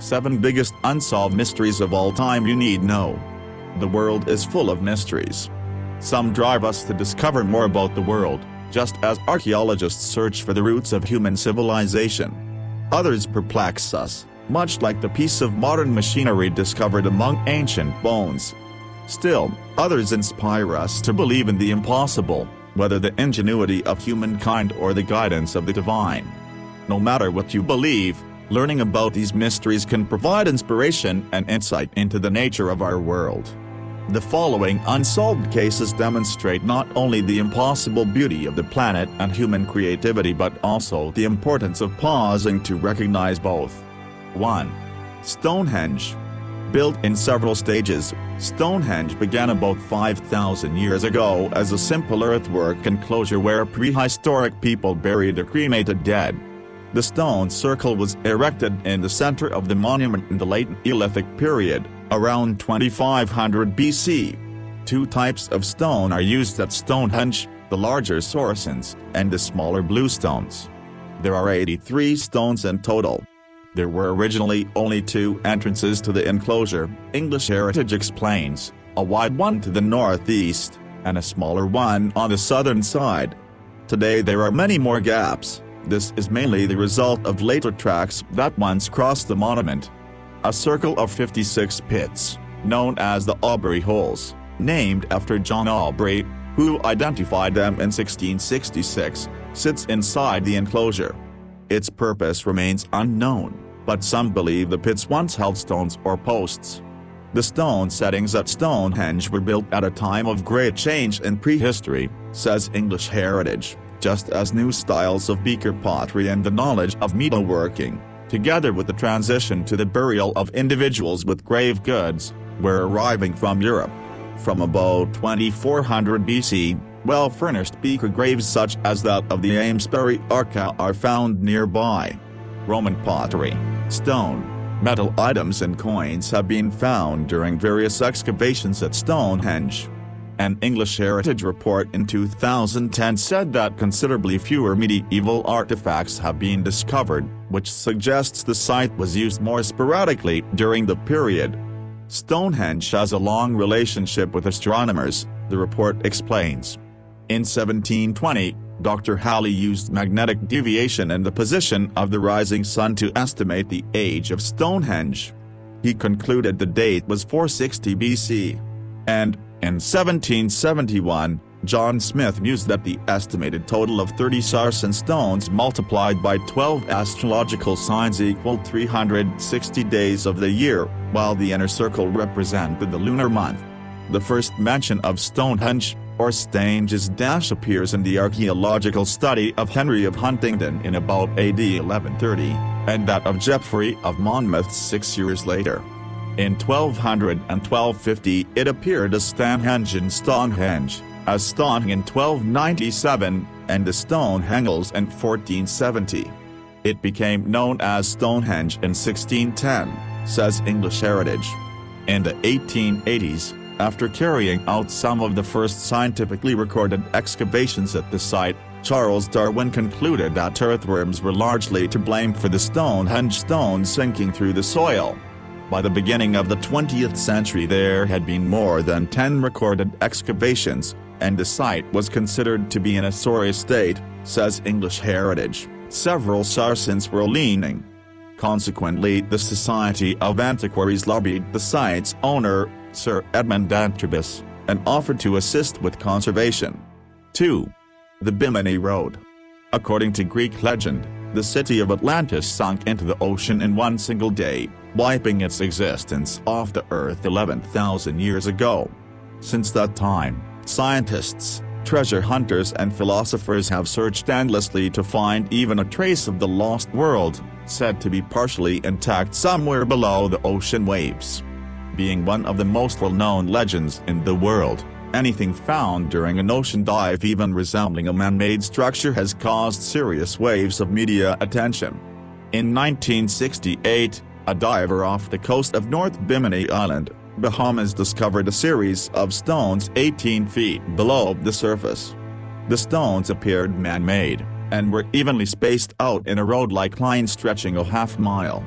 7 biggest unsolved mysteries of all time you need know. The world is full of mysteries. Some drive us to discover more about the world, just as archaeologists search for the roots of human civilization. Others perplex us, much like the piece of modern machinery discovered among ancient bones. Still, others inspire us to believe in the impossible, whether the ingenuity of humankind or the guidance of the divine. No matter what you believe, learning about these mysteries can provide inspiration and insight into the nature of our world. The following unsolved cases demonstrate not only the impossible beauty of the planet and human creativity but also the importance of pausing to recognize both. 1. Stonehenge. Built in several stages, Stonehenge began about 5,000 years ago as a simple earthwork enclosure where prehistoric people buried their cremated dead. The stone circle was erected in the center of the monument in the late Neolithic period, around 2500 BC. 2 types of stone are used at Stonehenge, the larger Saracens, and the smaller bluestones. There are 83 stones in total. There were originally only 2 entrances to the enclosure, English Heritage explains, a wide one to the northeast, and a smaller one on the southern side. Today there are many more gaps. This is mainly the result of later tracks that once crossed the monument. A circle of 56 pits, known as the Aubrey Holes, named after John Aubrey, who identified them in 1666, sits inside the enclosure. Its purpose remains unknown, but some believe the pits once held stones or posts. The stone settings at Stonehenge were built at a time of great change in prehistory, says English Heritage, just as new styles of beaker pottery and the knowledge of metalworking, together with the transition to the burial of individuals with grave goods, were arriving from Europe. From about 2400 BC, well-furnished beaker graves such as that of the Amesbury Arca are found nearby. Roman pottery, stone, metal items and coins have been found during various excavations at Stonehenge. An English Heritage report in 2010 said that considerably fewer medieval artifacts have been discovered, which suggests the site was used more sporadically during the period. Stonehenge has a long relationship with astronomers, the report explains. In 1720, Dr. Halley used magnetic deviation and the position of the rising sun to estimate the age of Stonehenge. He concluded the date was 460 BC. And, in 1771, John Smith mused that the estimated total of 30 Saracen stones multiplied by 12 astrological signs equaled 360 days of the year, while the inner circle represented the lunar month. The first mention of Stonehenge, or Stanges appears in the archaeological study of Henry of Huntingdon in about AD 1130, and that of Geoffrey of Monmouth 6 years later. In 1200 and 1250 it appeared as Stanhenge in Stonehenge, as Stone in 1297, and the Stonehengels in 1470. It became known as Stonehenge in 1610, says English Heritage. In the 1880s, after carrying out some of the first scientifically recorded excavations at the site, Charles Darwin concluded that earthworms were largely to blame for the Stonehenge stone sinking through the soil. By the beginning of the 20th century there had been more than 10 recorded excavations, and the site was considered to be in a sorry state, says English Heritage. Several Saracens were leaning. Consequently, the Society of Antiquaries lobbied the site's owner, Sir Edmund Antrobus, and offered to assist with conservation. 2. The Bimini Road. According to Greek legend, the city of Atlantis sunk into the ocean in one single day, wiping its existence off the earth 11,000 years ago. Since that time, scientists, treasure hunters and philosophers have searched endlessly to find even a trace of the lost world, said to be partially intact somewhere below the ocean waves. Being one of the most well-known legends in the world, anything found during an ocean dive even resembling a man-made structure has caused serious waves of media attention. In 1968, a diver off the coast of North Bimini Island, Bahamas discovered a series of stones 18 feet below the surface. The stones appeared man-made, and were evenly spaced out in a road-like line stretching a half-mile.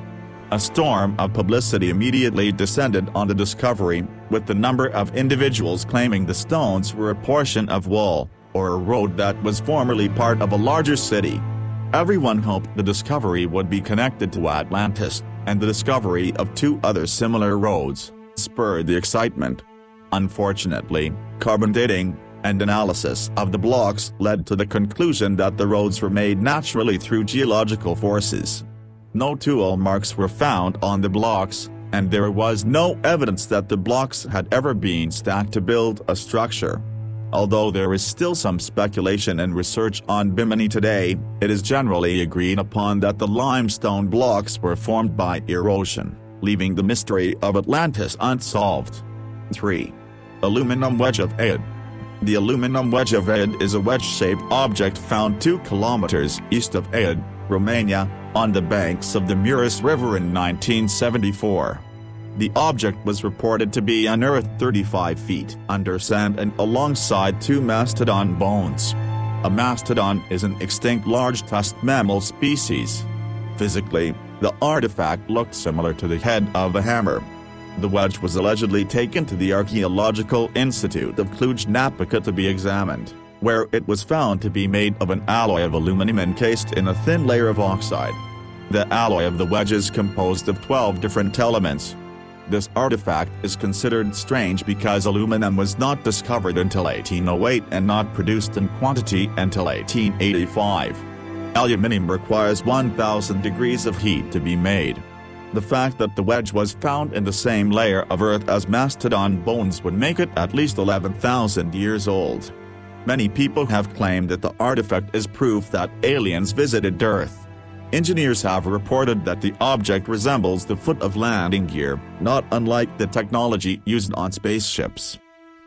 A storm of publicity immediately descended on the discovery, with the number of individuals claiming the stones were a portion of wall, or a road that was formerly part of a larger city. Everyone hoped the discovery would be connected to Atlantis, and the discovery of two other similar roads spurred the excitement. Unfortunately, carbon dating and analysis of the blocks led to the conclusion that the roads were made naturally through geological forces. No tool marks were found on the blocks, and there was no evidence that the blocks had ever been stacked to build a structure. Although there is still some speculation and research on Bimini today, it is generally agreed upon that the limestone blocks were formed by erosion, leaving the mystery of Atlantis unsolved. 3. Aluminum Wedge of Aid. The aluminum wedge of Aid is a wedge-shaped object found 2 kilometers east of Aid, Romania, on the banks of the Mureș River in 1974. The object was reported to be unearthed 35 feet under sand and alongside 2 mastodon bones. A mastodon is an extinct large-tusked mammal species. Physically, the artifact looked similar to the head of a hammer. The wedge was allegedly taken to the Archaeological Institute of Cluj-Napoca to be examined, where it was found to be made of an alloy of aluminum encased in a thin layer of oxide. The alloy of the wedge is composed of 12 different elements. This artifact is considered strange because aluminum was not discovered until 1808 and not produced in quantity until 1885. Aluminium requires 1,000 degrees of heat to be made. The fact that the wedge was found in the same layer of earth as mastodon bones would make it at least 11,000 years old. Many people have claimed that the artifact is proof that aliens visited Earth. Engineers have reported that the object resembles the foot of landing gear, not unlike the technology used on spaceships.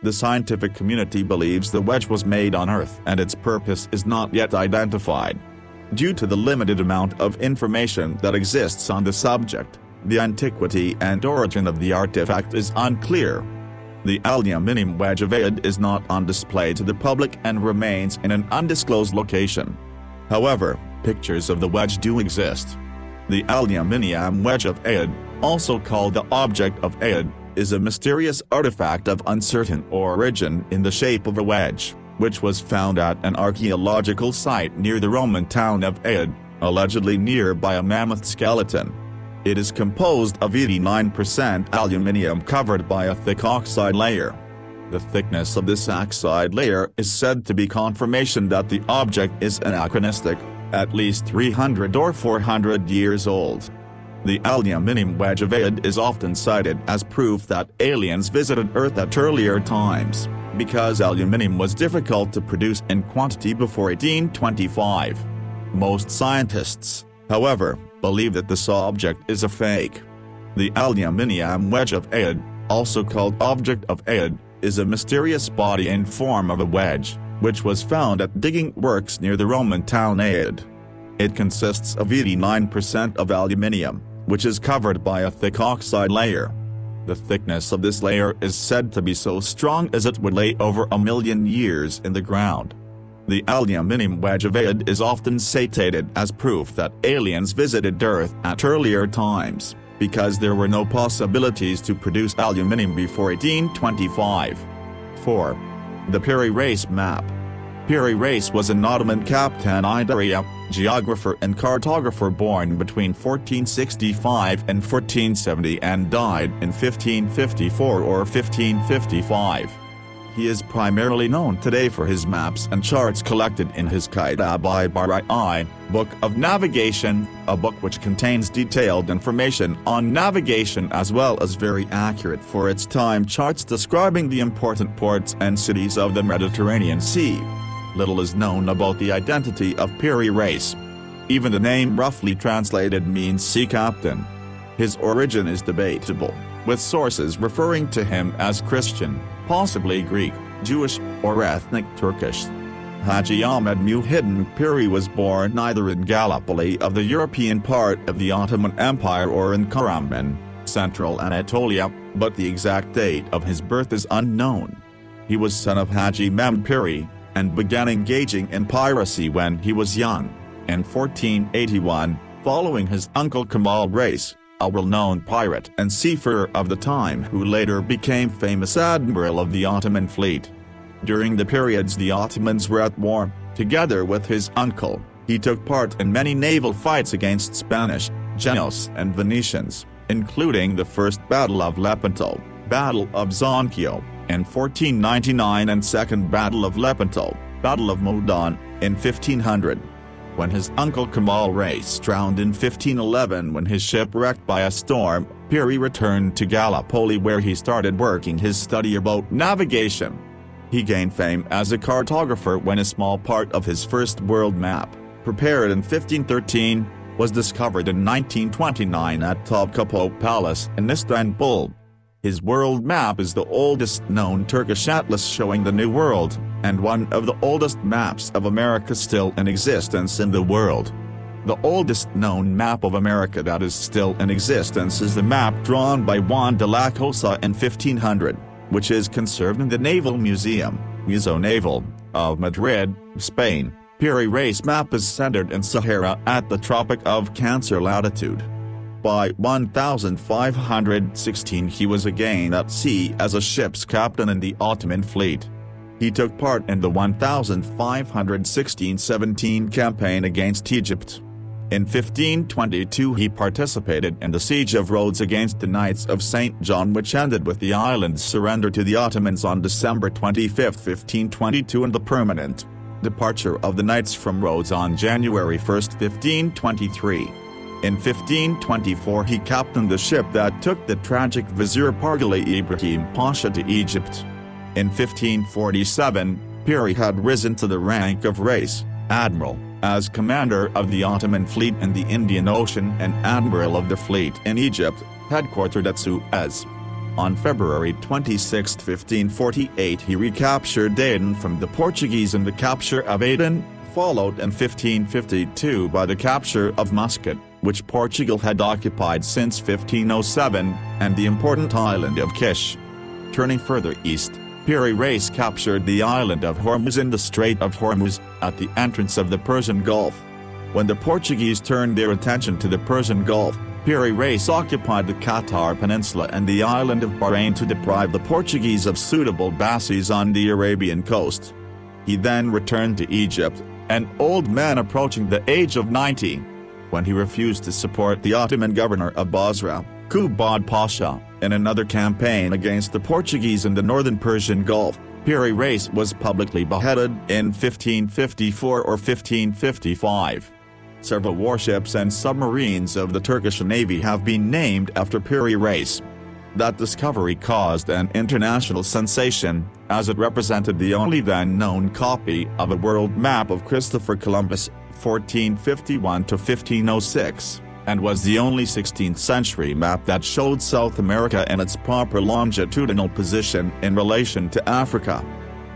The scientific community believes the wedge was made on Earth and its purpose is not yet identified. Due to the limited amount of information that exists on the subject, the antiquity and origin of the artifact is unclear. The aluminum wedge of Aid is not on display to the public and remains in an undisclosed location. However, pictures of the wedge do exist. The aluminum wedge of Aid, also called the object of Aid, is a mysterious artifact of uncertain origin in the shape of a wedge, which was found at an archaeological site near the Roman town of Aid, allegedly nearby a mammoth skeleton. It is composed of 89% aluminium covered by a thick oxide layer. The thickness of this oxide layer is said to be confirmation that the object is anachronistic, at least 300 or 400 years old. The aluminum wedge of Aid is often cited as proof that aliens visited Earth at earlier times, because aluminium was difficult to produce in quantity before 1825. Most scientists, however, believe that this object is a fake. The aluminum wedge of Aid, also called object of Aid, is a mysterious body in form of a wedge, which was found at digging works near the Roman town Aid. It consists of 89% of aluminium, which is covered by a thick oxide layer. The thickness of this layer is said to be so strong as it would lay over 1,000,000 years in the ground. The aluminum wedge of Aid is often cited as proof that aliens visited Earth at earlier times, because there were no possibilities to produce aluminium before 1825. 4. The Piri Reis Map. Piri Reis was an Ottoman Captain Idria, geographer and cartographer born between 1465 and 1470 and died in 1554 or 1555. He is primarily known today for his maps and charts collected in his Kitab-i-Bari, Book of Navigation, a book which contains detailed information on navigation as well as very accurate for its time charts describing the important ports and cities of the Mediterranean Sea. Little is known about the identity of Piri Reis. Even the name roughly translated means sea captain. His origin is debatable, with sources referring to him as Christian, possibly Greek, Jewish, or ethnic Turkish. Haji Ahmed Muhyiddin Piri was born either in Gallipoli of the European part of the Ottoman Empire or in Karaman, central Anatolia, but the exact date of his birth is unknown. He was son of Haji Mehmed Piri, and began engaging in piracy when he was young. In 1481, following his uncle Kamal Reis, a well-known pirate and seafarer of the time who later became famous admiral of the Ottoman fleet. During the periods the Ottomans were at war, together with his uncle, he took part in many naval fights against Spanish, Genoese and Venetians, including the First Battle of Lepanto, Battle of Zonquio, in 1499 and Second Battle of Lepanto, Battle of Modon, in 1500. When his uncle Kamal Reis drowned in 1511 when his ship wrecked by a storm, Piri returned to Gallipoli where he started working his study about navigation. He gained fame as a cartographer when a small part of his first world map, prepared in 1513, was discovered in 1929 at Topkapi Palace in Istanbul. His world map is the oldest known Turkish atlas showing the New World, and one of the oldest maps of America still in existence in the world. The oldest known map of America that is still in existence is the map drawn by Juan de la Cosa in 1500, which is conserved in the Naval Museum, Museo Naval, of Madrid, Spain. Piri Reis' map is centered in Sahara at the Tropic of Cancer latitude. By 1516 he was again at sea as a ship's captain in the Ottoman fleet. He took part in the 1516–17 campaign against Egypt. In 1522 he participated in the siege of Rhodes against the Knights of St. John, which ended with the island's surrender to the Ottomans on December 25, 1522, and the permanent departure of the Knights from Rhodes on January 1, 1523. In 1524 he captained the ship that took the tragic Vizier Pargali Ibrahim Pasha to Egypt. In 1547, Piri had risen to the rank of Reis, Admiral, as commander of the Ottoman fleet in the Indian Ocean and Admiral of the fleet in Egypt, headquartered at Suez. On February 26, 1548 he recaptured Aden from the Portuguese, and the capture of Aden, followed in 1552 by the capture of Muscat, which Portugal had occupied since 1507, and the important island of Kish. Turning further east, Piri Reis captured the island of Hormuz in the Strait of Hormuz, at the entrance of the Persian Gulf. When the Portuguese turned their attention to the Persian Gulf, Piri Reis occupied the Qatar Peninsula and the island of Bahrain to deprive the Portuguese of suitable bases on the Arabian coast. He then returned to Egypt, an old man approaching the age of 90. When he refused to support the Ottoman governor of Basra, Kubad Pasha, in another campaign against the Portuguese in the northern Persian Gulf, Piri Reis was publicly beheaded in 1554 or 1555. Several warships and submarines of the Turkish Navy have been named after Piri Reis. That discovery caused an international sensation, as it represented the only then-known copy of a world map of Christopher Columbus, 1451–1506, and was the only 16th-century map that showed South America in its proper longitudinal position in relation to Africa.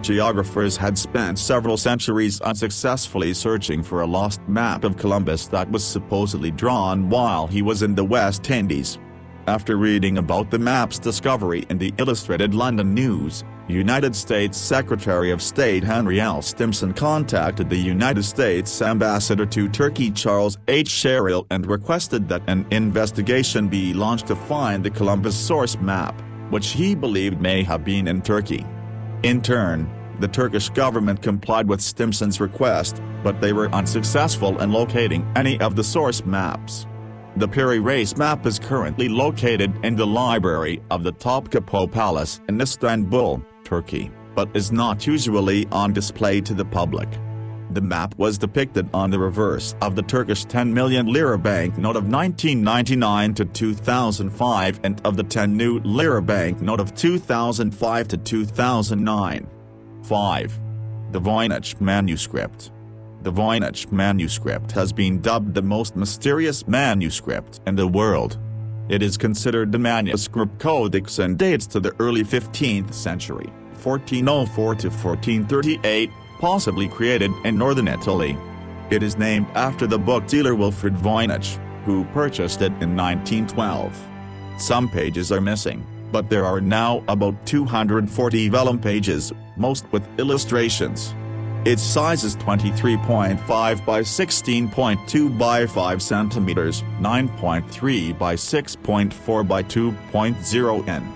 Geographers had spent several centuries unsuccessfully searching for a lost map of Columbus that was supposedly drawn while he was in the West Indies. After reading about the map's discovery in the Illustrated London News, United States Secretary of State Henry L. Stimson contacted the United States Ambassador to Turkey Charles H. Sherrill and requested that an investigation be launched to find the Columbus source map, which he believed may have been in Turkey. In turn, the Turkish government complied with Stimson's request, but they were unsuccessful in locating any of the source maps. The Piri Reis map is currently located in the library of the Topkapi Palace in Istanbul, Turkey, but is not usually on display to the public. The map was depicted on the reverse of the Turkish 10 million lira banknote of 1999 to 2005 and of the 10 new lira banknote of 2005 to 2009. 5. The Voynich Manuscript. The Voynich manuscript has been dubbed the most mysterious manuscript in the world. It is considered the manuscript codex and dates to the early 15th century, 1404 to 1438, possibly created in northern Italy. It is named after the book dealer Wilfred Voynich, who purchased it in 1912. Some pages are missing, but there are now about 240 vellum pages, most with illustrations. Its size is 23.5 by 16.2 by 5 centimeters, 9.3 by 6.4 by 2.0 n.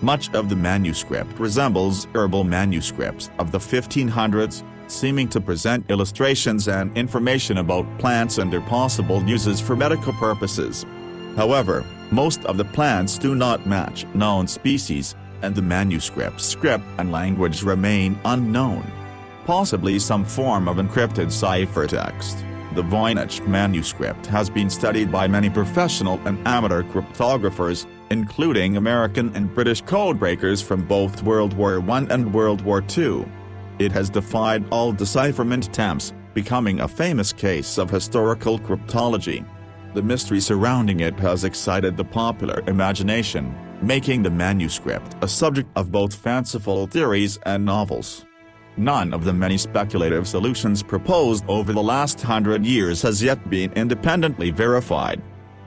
Much of the manuscript resembles herbal manuscripts of the 1500s, seeming to present illustrations and information about plants and their possible uses for medical purposes. However, most of the plants do not match known species, and the manuscript's script and language remain unknown. Possibly some form of encrypted ciphertext. The Voynich manuscript has been studied by many professional and amateur cryptographers, including American and British codebreakers from both World War I and World War II. It has defied all decipherment attempts, becoming a famous case of historical cryptology. The mystery surrounding it has excited the popular imagination, making the manuscript a subject of both fanciful theories and novels. None of the many speculative solutions proposed over the last 100 years has yet been independently verified.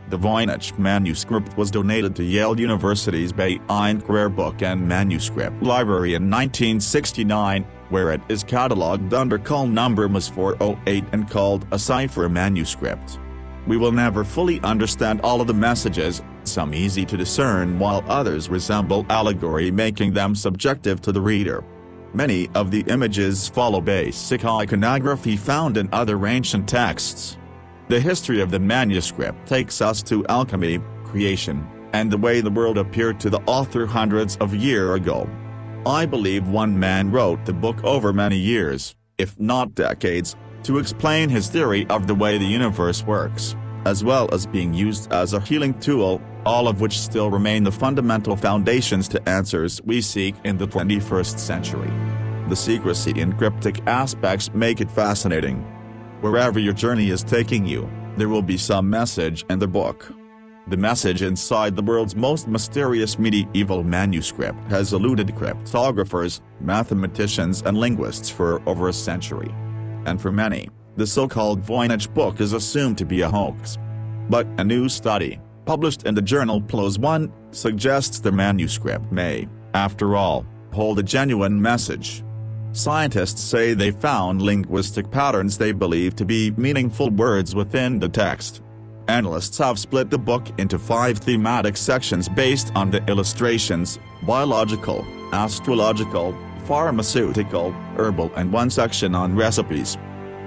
The Voynich manuscript was donated to Yale University's Bay-Eint Rare Book and Manuscript Library in 1969, where it is catalogued under call number MS408 and called a cipher manuscript. We will never fully understand all of the messages, some easy to discern while others resemble allegory, making them subjective to the reader. Many of the images follow basic iconography found in other ancient texts. The history of the manuscript takes us to alchemy, creation, and the way the world appeared to the author hundreds of years ago. I believe one man wrote the book over many years, if not decades, to explain his theory of the way the universe works, as well as being used as a healing tool, all of which still remain the fundamental foundations to answers we seek in the 21st century. The secrecy and cryptic aspects make it fascinating. Wherever your journey is taking you, there will be some message in the book. The message inside the world's most mysterious medieval manuscript has eluded cryptographers, mathematicians and linguists for over a century. And for many, the so-called Voynich book is assumed to be a hoax. But a new study, published in the journal PLOS One, suggests the manuscript may, after all, hold a genuine message. Scientists say they found linguistic patterns they believe to be meaningful words within the text. Analysts have split the book into 5 thematic sections based on the illustrations: biological, astrological, pharmaceutical, herbal, and 1 section on recipes.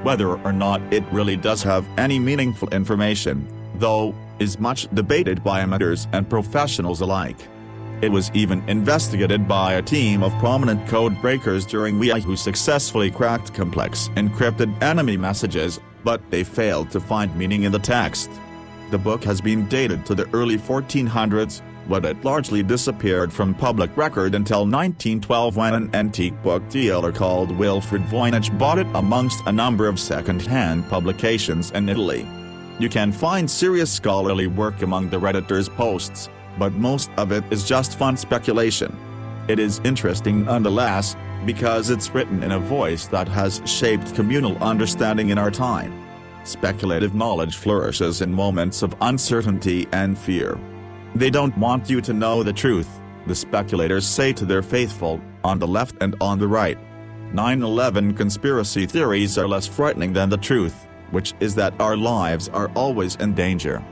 Whether or not it really does have any meaningful information, though, is much debated by amateurs and professionals alike. It was even investigated by a team of prominent code breakers during WEA who successfully cracked complex encrypted enemy messages, but they failed to find meaning in the text. The book has been dated to the early 1400s, but it largely disappeared from public record until 1912 when an antique book dealer called Wilfred Voynich bought it amongst a number of second-hand publications in Italy. You can find serious scholarly work among the Redditor's posts, but most of it is just fun speculation. It is interesting nonetheless, because it's written in a voice that has shaped communal understanding in our time. Speculative knowledge flourishes in moments of uncertainty and fear. They don't want you to know the truth, the speculators say to their faithful, on the left and on the right. 9/11 conspiracy theories are less frightening than the truth, which is that our lives are always in danger.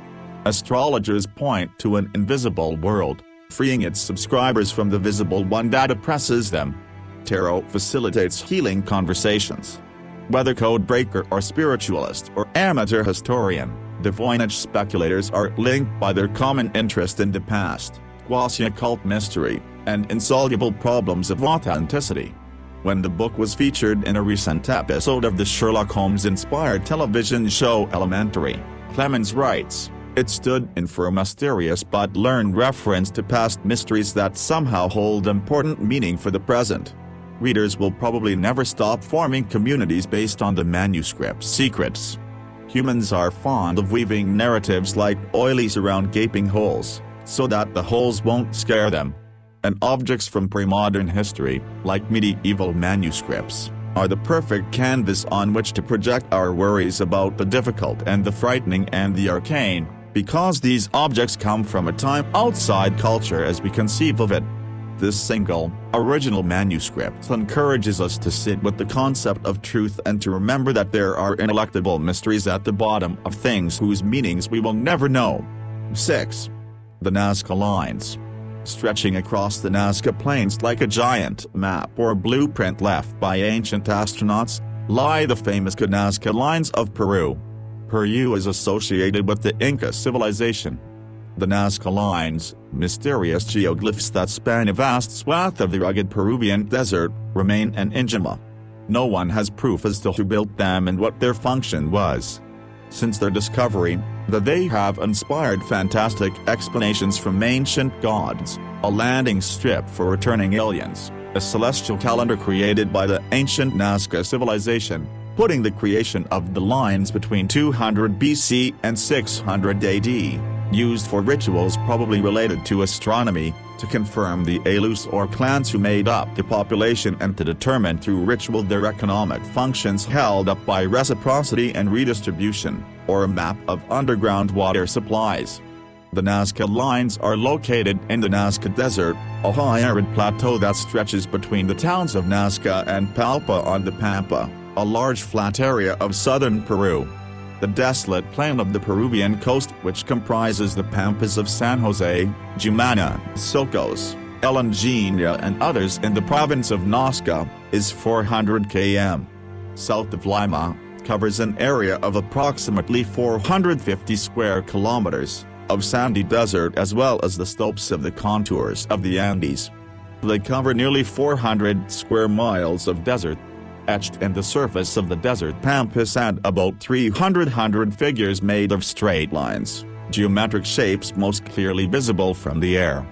Astrologers point to an invisible world, freeing its subscribers from the visible one that oppresses them. Tarot facilitates healing conversations. Whether codebreaker or spiritualist or amateur historian, the Voynich speculators are linked by their common interest in the past, quasi-occult mystery, and insoluble problems of authenticity. When the book was featured in a recent episode of the Sherlock Holmes-inspired television show Elementary, Clemens writes, "It stood in for a mysterious but learned reference to past mysteries that somehow hold important meaning for the present." Readers will probably never stop forming communities based on the manuscript's secrets. Humans are fond of weaving narratives like oilies around gaping holes, so that the holes won't scare them. And objects from pre-modern history, like medieval manuscripts, are the perfect canvas on which to project our worries about the difficult and the frightening and the arcane, because these objects come from a time outside culture as we conceive of it. This single, original manuscript encourages us to sit with the concept of truth and to remember that there are ineluctable mysteries at the bottom of things whose meanings we will never know. 6. The Nazca Lines. Stretching across the Nazca Plains like a giant map or blueprint left by ancient astronauts, lie the famous Nazca Lines of Peru. Peru is associated with the Inca civilization. The Nazca Lines, mysterious geoglyphs that span a vast swath of the rugged Peruvian desert, remain an enigma. No one has proof as to who built them and what their function was. Since their discovery, they have inspired fantastic explanations from ancient gods, a landing strip for returning aliens, a celestial calendar created by the ancient Nazca civilization, putting the creation of the lines between 200 BC and 600 AD. Used for rituals probably related to astronomy, to confirm the Alus or clans who made up the population and to determine through ritual their economic functions held up by reciprocity and redistribution, or a map of underground water supplies. The Nazca Lines are located in the Nazca Desert, a high arid plateau that stretches between the towns of Nazca and Palpa on the Pampa, a large flat area of southern Peru. The desolate plain of the Peruvian coast, which comprises the pampas of San Jose, Jumana, Silcos, El Ingenio and others in the province of Nazca, is 400 km south of Lima, covers an area of approximately 450 square kilometers of sandy desert as well as the slopes of the contours of the Andes. They cover nearly 400 square miles of desert. Etched in the surface of the desert pampas and about 300 figures made of straight lines, geometric shapes most clearly visible from the air.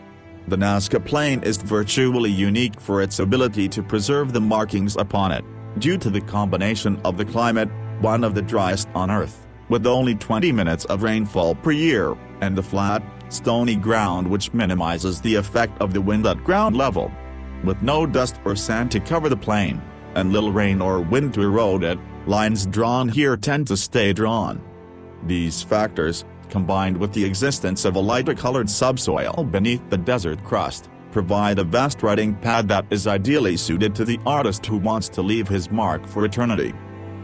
The Nazca Plain is virtually unique for its ability to preserve the markings upon it, due to the combination of the climate, one of the driest on Earth, with only 20 minutes of rainfall per year, and the flat, stony ground which minimizes the effect of the wind at ground level. With no dust or sand to cover the plain, and little rain or wind to erode it, lines drawn here tend to stay drawn. These factors, combined with the existence of a lighter-colored subsoil beneath the desert crust, provide a vast writing pad that is ideally suited to the artist who wants to leave his mark for eternity.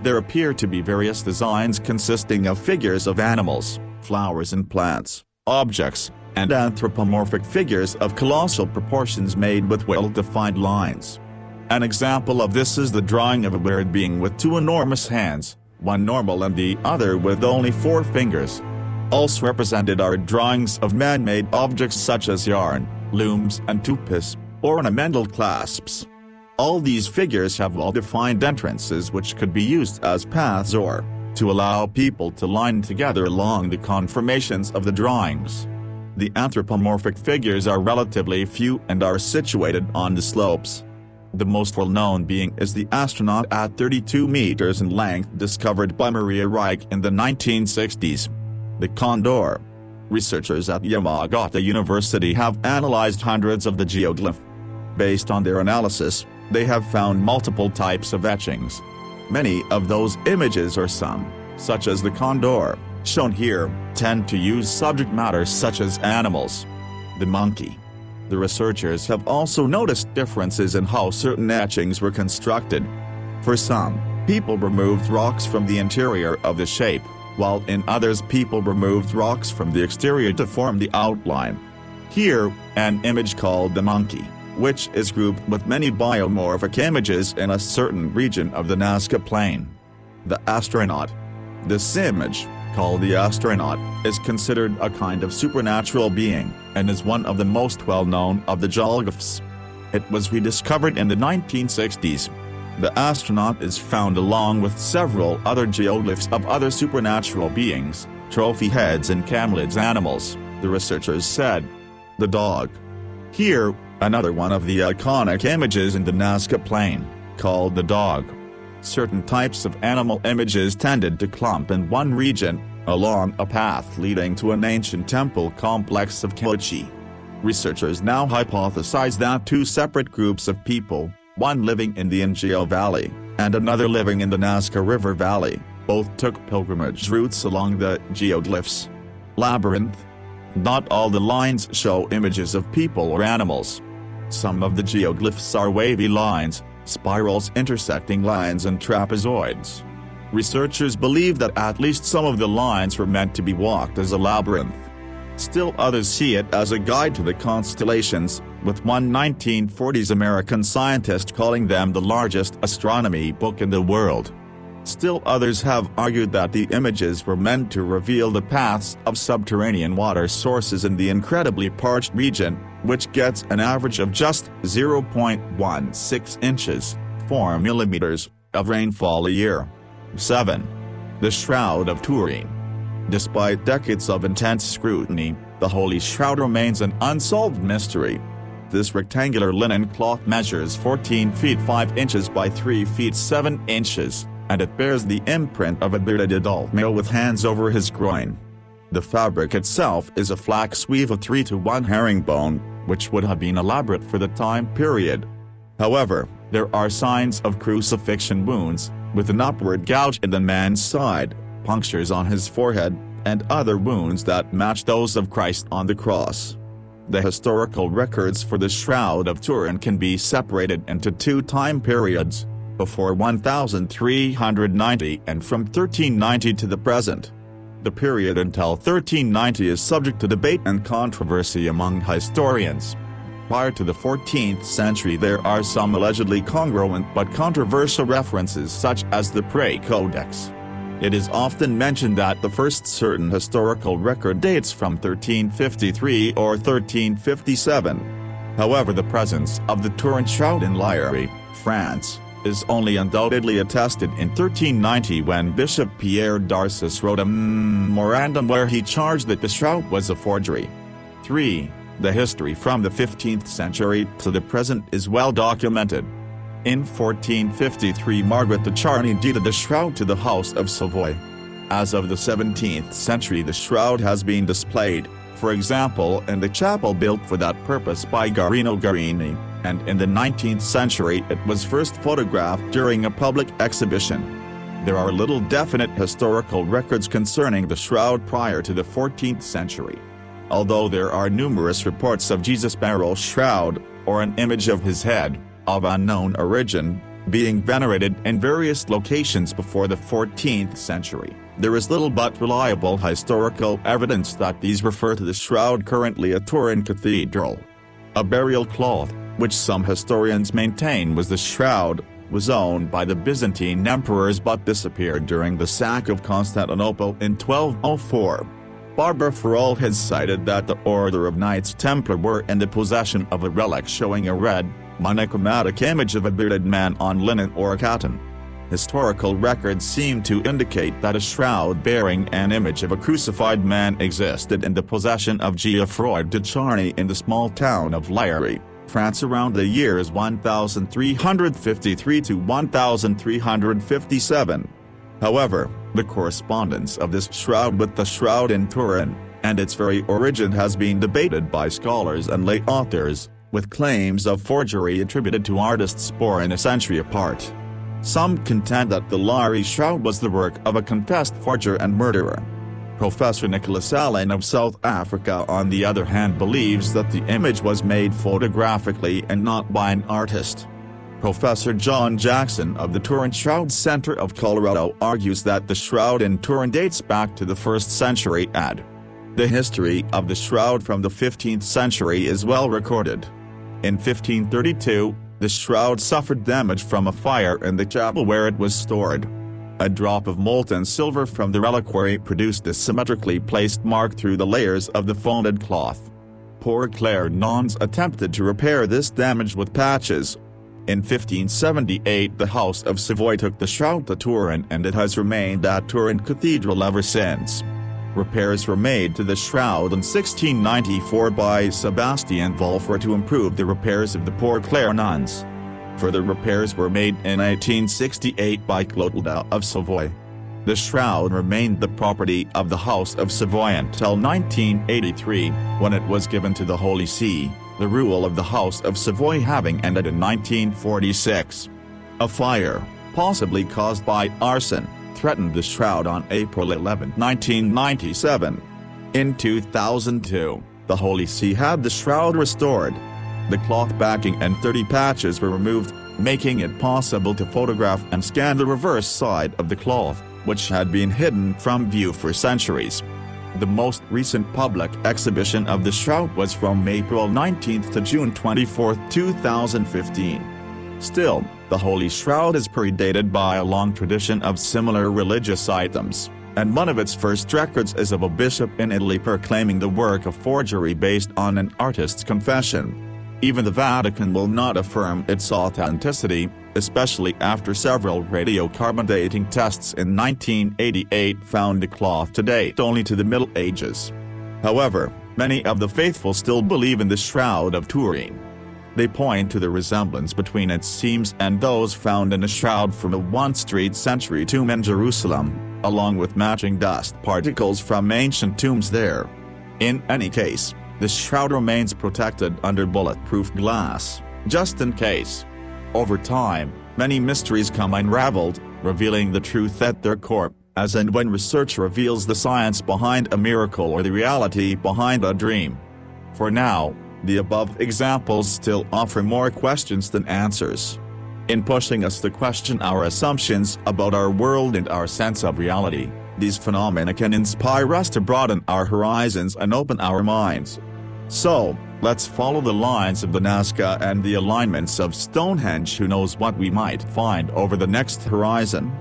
There appear to be various designs consisting of figures of animals, flowers and plants, objects, and anthropomorphic figures of colossal proportions made with well-defined lines. An example of this is the drawing of a weird being with two enormous hands, one normal and the other with only 4 fingers. Also represented are drawings of man-made objects such as yarn, looms and tupis, ornamental clasps. All these figures have well-defined entrances which could be used as paths or to allow people to line together along the conformations of the drawings. The anthropomorphic figures are relatively few and are situated on the slopes. The most well-known being is the astronaut at 32 meters in length discovered by Maria Reich in the 1960s. The Condor. Researchers at Yamagata University have analyzed hundreds of the geoglyph. Based on their analysis, they have found multiple types of etchings. Many of those images or some, such as the Condor, shown here, tend to use subject matter such as animals. The monkey. The researchers have also noticed differences in how certain etchings were constructed. For some, people removed rocks from the interior of the shape, while in others people removed rocks from the exterior to form the outline. Here, an image called the monkey, which is grouped with many biomorphic images in a certain region of the Nazca Plain. The astronaut. This image, called the astronaut, is considered a kind of supernatural being, and is one of the most well-known of the geoglyphs. It was rediscovered in the 1960s. The astronaut is found along with several other geoglyphs of other supernatural beings, trophy heads and camelids animals, the researchers said. The dog. Here, another one of the iconic images in the Nazca Plain, called the dog. Certain types of animal images tended to clump in one region, along a path leading to an ancient temple complex of Kochi. Researchers now hypothesize that 2 separate groups of people, one living in the Ingenio Valley, and another living in the Nazca River Valley, both took pilgrimage routes along the geoglyphs. Labyrinth. Not all the lines show images of people or animals. Some of the geoglyphs are wavy lines, spirals intersecting lines and trapezoids. Researchers believe that at least some of the lines were meant to be walked as a labyrinth. Still others see it as a guide to the constellations, with one 1940s American scientist calling them the largest astronomy book in the world. Still others have argued that the images were meant to reveal the paths of subterranean water sources in the incredibly parched region, which gets an average of just 0.16 inches, 4 millimeters, of rainfall a year. 7. The Shroud of Turin. Despite decades of intense scrutiny, the Holy Shroud remains an unsolved mystery. This rectangular linen cloth measures 14 feet 5 inches by 3 feet 7 inches, and it bears the imprint of a bearded adult male with hands over his groin. The fabric itself is a flax weave of 3-to-1 herringbone, which would have been elaborate for the time period. However, there are signs of crucifixion wounds, with an upward gouge in the man's side, punctures on his forehead, and other wounds that match those of Christ on the cross. The historical records for the Shroud of Turin can be separated into two time periods, before 1390 and from 1390 to the present. The period until 1390 is subject to debate and controversy among historians. Prior to the 14th century there are some allegedly congruent but controversial references such as the Prayer Codex. It is often mentioned that the first certain historical record dates from 1353 or 1357. However, the presence of the Turin Shroud in Liège, France, is only undoubtedly attested in 1390 when Bishop Pierre d'Arcis wrote a memorandum where he charged that the shroud was a forgery. 3. The history from the 15th century to the present is well documented. In 1453 Margaret de Charny deeded the shroud to the House of Savoy. As of the 17th century the shroud has been displayed, for example in the chapel built for that purpose by Guarino Guarini, and in the 19th century it was first photographed during a public exhibition. There are little definite historical records concerning the shroud prior to the 14th century. Although there are numerous reports of Jesus' burial shroud, or an image of his head, of unknown origin, being venerated in various locations before the 14th century, there is little but reliable historical evidence that these refer to the shroud currently at Turin Cathedral. A burial cloth, which some historians maintain was the shroud, was owned by the Byzantine emperors but disappeared during the sack of Constantinople in 1204. Barbara Farrell has cited that the Order of Knights Templar were in the possession of a relic showing a red, monochromatic image of a bearded man on linen or cotton. Historical records seem to indicate that a shroud bearing an image of a crucified man existed in the possession of Geoffroy de Charny in the small town of Liège, France around the years 1353 to 1357. However, the correspondence of this shroud with the shroud in Turin, and its very origin has been debated by scholars and lay authors, with claims of forgery attributed to artists born a century apart. Some contend that the Liège shroud was the work of a confessed forger and murderer. Professor Nicholas Allen of South Africa on the other hand believes that the image was made photographically and not by an artist. Professor John Jackson of the Turin Shroud Center of Colorado argues that the shroud in Turin dates back to the 1st century AD. The history of the shroud from the 15th century is well recorded. In 1532, the shroud suffered damage from a fire in the chapel where it was stored. A drop of molten silver from the reliquary produced a symmetrically placed mark through the layers of the folded cloth. Poor Claire nuns attempted to repair this damage with patches. In 1578 the House of Savoy took the shroud to Turin and it has remained at Turin Cathedral ever since. Repairs were made to the shroud in 1694 by Sebastian Wolfer to improve the repairs of the Poor Clare nuns. Further repairs were made in 1868 by Clotilda of Savoy. The shroud remained the property of the House of Savoy until 1983, when it was given to the Holy See, the rule of the House of Savoy having ended in 1946. A fire, possibly caused by arson, threatened the shroud on April 11, 1997. In 2002, the Holy See had the shroud restored. The cloth backing and 30 patches were removed, making it possible to photograph and scan the reverse side of the cloth, which had been hidden from view for centuries. The most recent public exhibition of the shroud was from April 19 to June 24, 2015. Still, the Holy Shroud is predated by a long tradition of similar religious items, and one of its first records is of a bishop in Italy proclaiming the work a forgery based on an artist's confession. Even the Vatican will not affirm its authenticity, especially after several radiocarbon dating tests in 1988 found the cloth to date only to the Middle Ages. However, many of the faithful still believe in the Shroud of Turin. They point to the resemblance between its seams and those found in a shroud from a 1st century tomb in Jerusalem, along with matching dust particles from ancient tombs there. In any case, the shroud remains protected under bulletproof glass, just in case. Over time, many mysteries come unraveled, revealing the truth at their core, as and when research reveals the science behind a miracle or the reality behind a dream. For now, the above examples still offer more questions than answers. In pushing us to question our assumptions about our world and our sense of reality, these phenomena can inspire us to broaden our horizons and open our minds. So, let's follow the lines of the Nazca and the alignments of Stonehenge. Who knows what we might find over the next horizon.